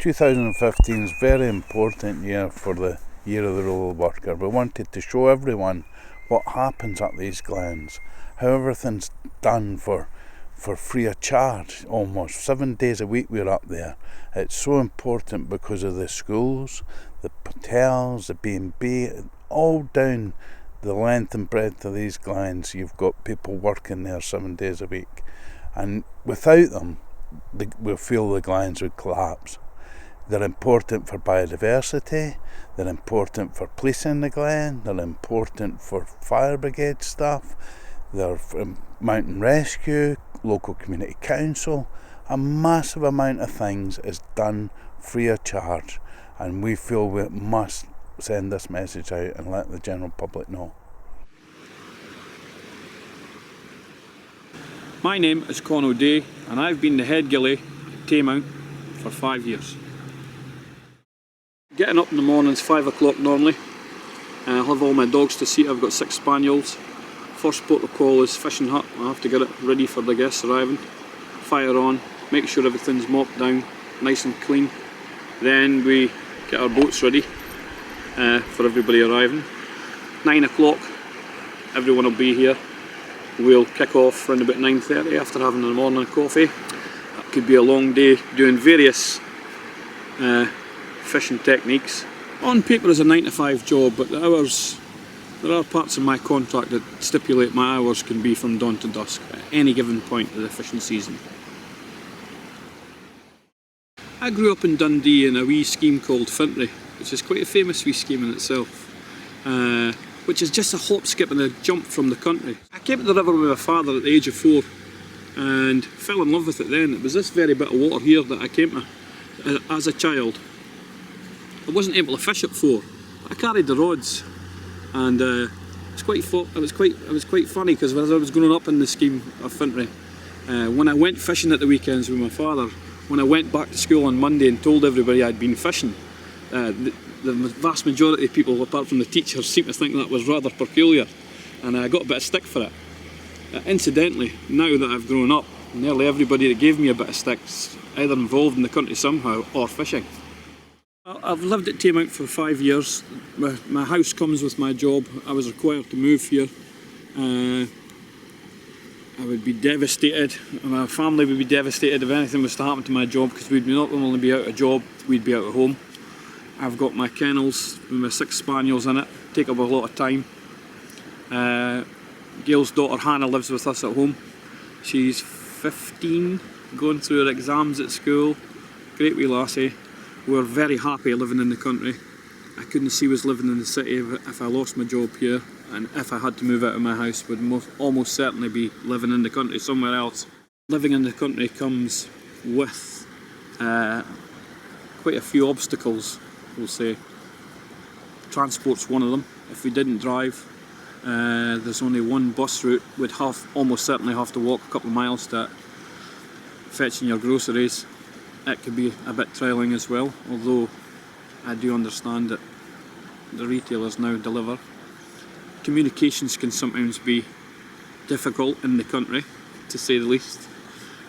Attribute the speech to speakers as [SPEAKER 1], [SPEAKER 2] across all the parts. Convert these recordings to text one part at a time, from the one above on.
[SPEAKER 1] 2015 is a very important year for the Year of the Rural Worker. We wanted to show everyone what happens at these glens, how everything's done for free of charge almost. 7 days a week we're up there. It's so important because of the schools, the hotels, the B&B, all down the length and breadth of these glens. You've got people working there 7 days a week, and without them we feel the glens would collapse. They're important for biodiversity, they're important for policing the glen, they're important for fire brigade stuff, they're for mountain rescue, local community council. A massive amount of things is done free of charge, and we feel we must send this message out and let the general public know.
[SPEAKER 2] My name is Con O'Day, and I've been the head ghillie at Taymount for 5 years. Getting up in the mornings, 5 o'clock normally. I'll have all my dogs to see. I've got 6 spaniels. First port of call is fishing hut. I have to get it ready for the guests arriving. Fire on, make sure everything's mopped down, nice and clean. Then we get our boats ready for everybody arriving. 9 o'clock, everyone will be here. We'll kick off around about 9:30 after having a morning coffee. That could be a long day doing various fishing techniques. On paper it's a 9 to 5 job, but the hours, there are parts of my contract that stipulate my hours can be from dawn to dusk at any given point of the fishing season. I grew up in Dundee in a wee scheme called Fintry, which is quite a famous wee scheme in itself, which is just a hop, skip and a jump from the country. I came to the river with my father at the age of 4 and fell in love with it then. It was this very bit of water here that I came to as a child. I wasn't able to fish at 4. I carried the rods, and it was quite funny because as I was growing up in the scheme of Fintry, when I went fishing at the weekends with my father, when I went back to school on Monday and told everybody I'd been fishing, the vast majority of people, apart from the teachers, seemed to think that was rather peculiar, and I got a bit of stick for it. Incidentally, now that I've grown up, nearly everybody that gave me a bit of stick's either involved in the country somehow or fishing. I've lived at Taymount for 5 years. My house comes with my job. I was required to move here. I would be devastated, my family would be devastated if anything was to happen to my job, because we'd not only be out of job, we'd be out of home. I've got my kennels with my 6 spaniels in it, take up a lot of time. Gail's daughter Hannah lives with us at home. She's 15, going through her exams at school. Great wee lassie. We're very happy living in the country. I couldn't see us living in the city if I lost my job here, and if I had to move out of my house, would almost certainly be living in the country somewhere else. Living in the country comes with quite a few obstacles, we'll say. Transport's one of them. If we didn't drive, there's only one bus route. We'd almost certainly have to walk a couple of miles to it. Fetching your groceries, it could be a bit trialling as well, although I do understand that the retailers now deliver. Communications can sometimes be difficult in the country, to say the least.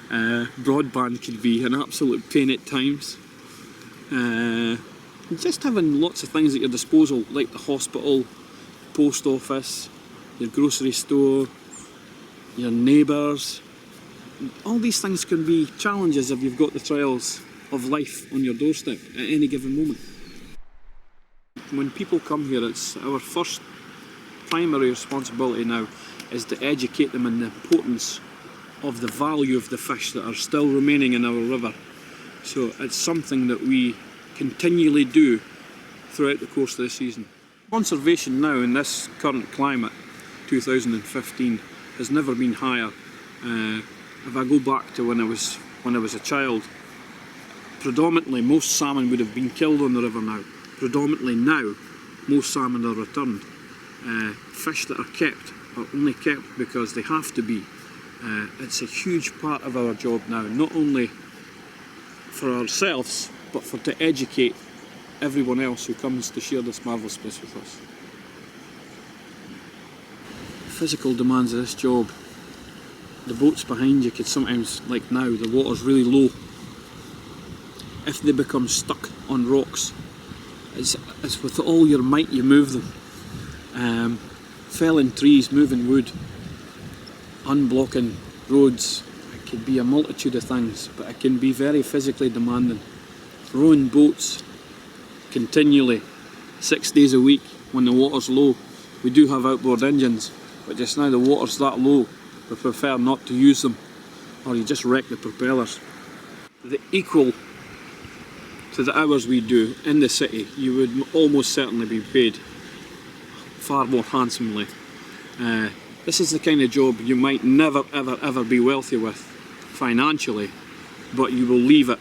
[SPEAKER 2] Broadband could be an absolute pain at times. Just having lots of things at your disposal, like the hospital, post office, your grocery store, your neighbours. All these things can be challenges if you've got the trials of life on your doorstep at any given moment. When people come here, it's our first primary responsibility now is to educate them on the importance of the value of the fish that are still remaining in our river. So it's something that we continually do throughout the course of the season. Conservation now in this current climate, 2015, has never been higher. If I go back to when I was a child, predominantly most salmon would have been killed on the river now. Predominantly now, most salmon are returned. Fish that are kept are only kept because they have to be. It's a huge part of our job now, not only for ourselves, but to educate everyone else who comes to share this marvellous place with us. Physical demands of this job. The boats behind you could sometimes, like now, the water's really low. if they become stuck on rocks. It's with all your might you move them. Felling trees, moving wood, unblocking roads. It can be a multitude of things, but it can be very physically demanding. Rowing boats continually, 6 days a week when the water's low. We do have outboard engines, but just now the water's that low, we prefer not to use them, or you just wreck the propellers. The equal to the hours we do in the city, you would almost certainly be paid far more handsomely. This is the kind of job you might never ever be wealthy with financially, but you will leave it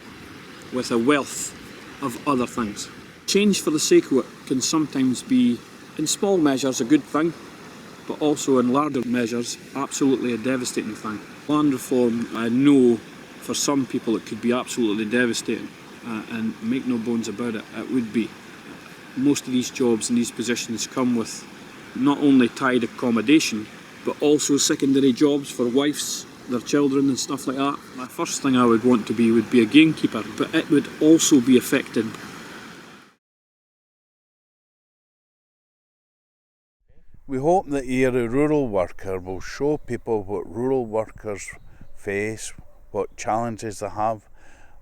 [SPEAKER 2] with a wealth of other things. Change for the sake of it can sometimes be, in small measures, a good thing, but also in larger measures, absolutely a devastating thing. Land reform, I know for some people it could be absolutely devastating, and make no bones about it, it would be. Most of these jobs and these positions come with not only tied accommodation, but also secondary jobs for wives, their children and stuff like that. My first thing I would want to be would be a gamekeeper, but it would also be affected.
[SPEAKER 1] We hope that Year of Rural Worker will show people what rural workers face, what challenges they have,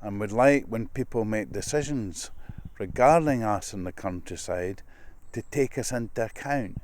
[SPEAKER 1] and would like, when people make decisions regarding us in the countryside, to take us into account.